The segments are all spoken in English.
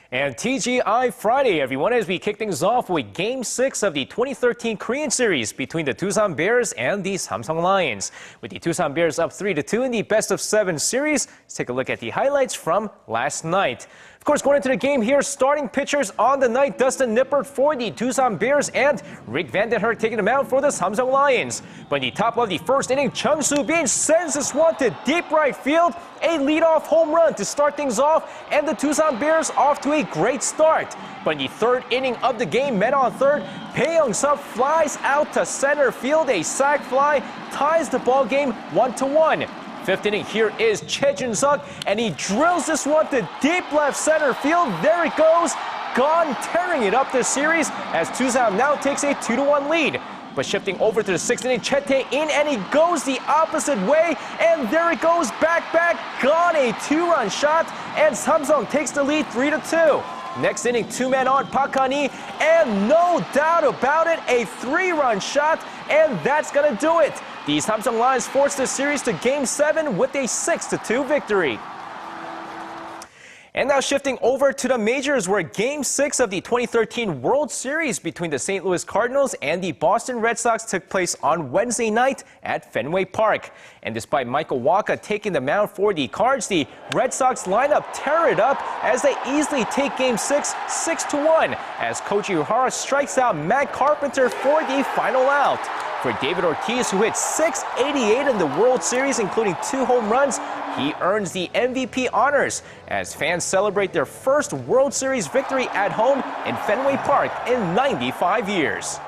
And TGI Friday, everyone, as we kick things off with Game 6 of the 2013 Korean Series between the Doosan Bears and the Samsung Lions. With the Doosan Bears up 3-2 in the best-of-7 series, let's take a look at the highlights from last night. Of course, going into the game here, starting pitchers on the night, Dustin Nippert for the Doosan Bears and Rick Vandenhurst taking them out for the Samsung Lions. But in the top of the first inning, Chung Soo-bin sends this one to deep right field, a leadoff home run to start things off, and the Doosan Bears off to a great start. But in the third inning of the game, men on third, Bae Young-sub flies out to center field, a sac fly ties the ball game 1-1. Fifth inning, here is Choi Jun-suk, and he drills this one to deep left center field. There it goes, gone, tearing it up this series as Doosan now takes a 2-1 lead. But shifting over to the sixth inning, Chete in, and he goes the opposite way, and there it goes, back, gone, a two-run shot, and Samsung takes the lead 3-2. Next inning, two men on, Park Han-hee, and no doubt about it, a three-run shot, and that's gonna do it. The Samsung Lions force this series to Game 7 with a 6-2 victory. And now shifting over to the majors, where Game 6 of the 2013 World Series between the St. Louis Cardinals and the Boston Red Sox took place on Wednesday night at Fenway Park. And despite Michael Wacha taking the mound for the Cards, the Red Sox lineup tear it up as they easily take Game 6 6-1 as Koji Uehara strikes out Matt Carpenter for the final out. For David Ortiz, who hit .688 in the World Series, including 2 home runs, he earns the MVP honors as fans celebrate their first World Series victory at home in Fenway Park in 95 years.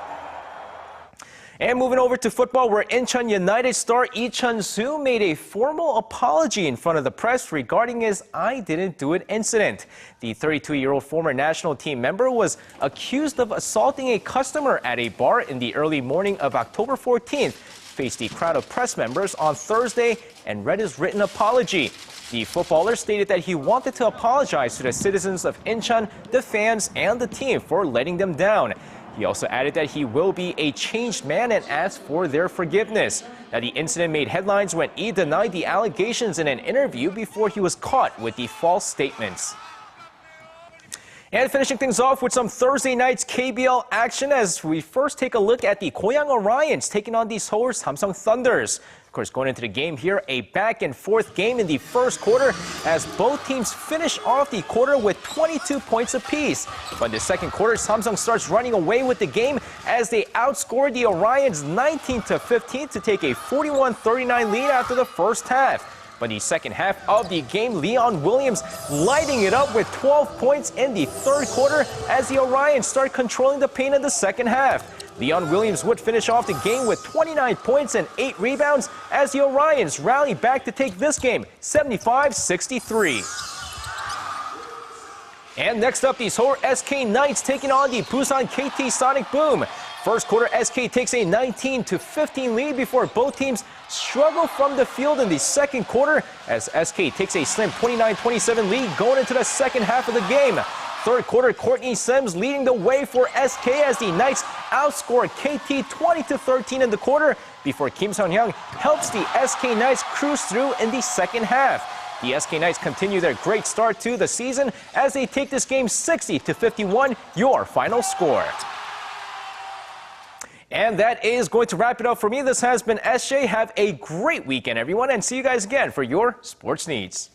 And moving over to football, where Incheon United star Lee Chun-soo made a formal apology in front of the press regarding his "I didn't do it" incident. The 32-year-old former national team member was accused of assaulting a customer at a bar in the early morning of October 14th, faced the crowd of press members on Thursday, and read his written apology. The footballer stated that he wanted to apologize to the citizens of Incheon, the fans, and the team for letting them down. He also added that he will be a changed man and asked for their forgiveness. Now, the incident made headlines when Lee denied the allegations in an interview before he was caught with the false statements. And finishing things off with some Thursday night's KBL action as we first take a look at the Goyang Orions taking on the Seoul Samsung Thunders. Of course, going into the game here, a back-and-forth game in the first quarter as both teams finish off the quarter with 22 points apiece. But in the second quarter, Samsung starts running away with the game as they outscored the Orions 19-15 to take a 41-39 lead after the first half. But in the second half of the game, Leon Williams lighting it up with 12 points in the third quarter as the Orions start controlling the paint in the second half. Leon Williams would finish off the game with 29 points and 8 rebounds as the Orions rally back to take this game 75-63. And next up, the Seoul SK Knights taking on the Busan KT Sonic Boom. First quarter, SK takes a 19-15 lead before both teams struggle from the field in the second quarter as SK takes a slim 29-27 lead going into the second half of the game. Third quarter, Courtney Sims leading the way for SK as the Knights outscore KT 20-13 in the quarter before Kim Seon-hyung helps the SK Knights cruise through in the second half. The SK Knights continue their great start to the season as they take this game 60-51, your final score. And that is going to wrap it up for me. This has been SJ. Have a great weekend, everyone, and see you guys again for your sports needs.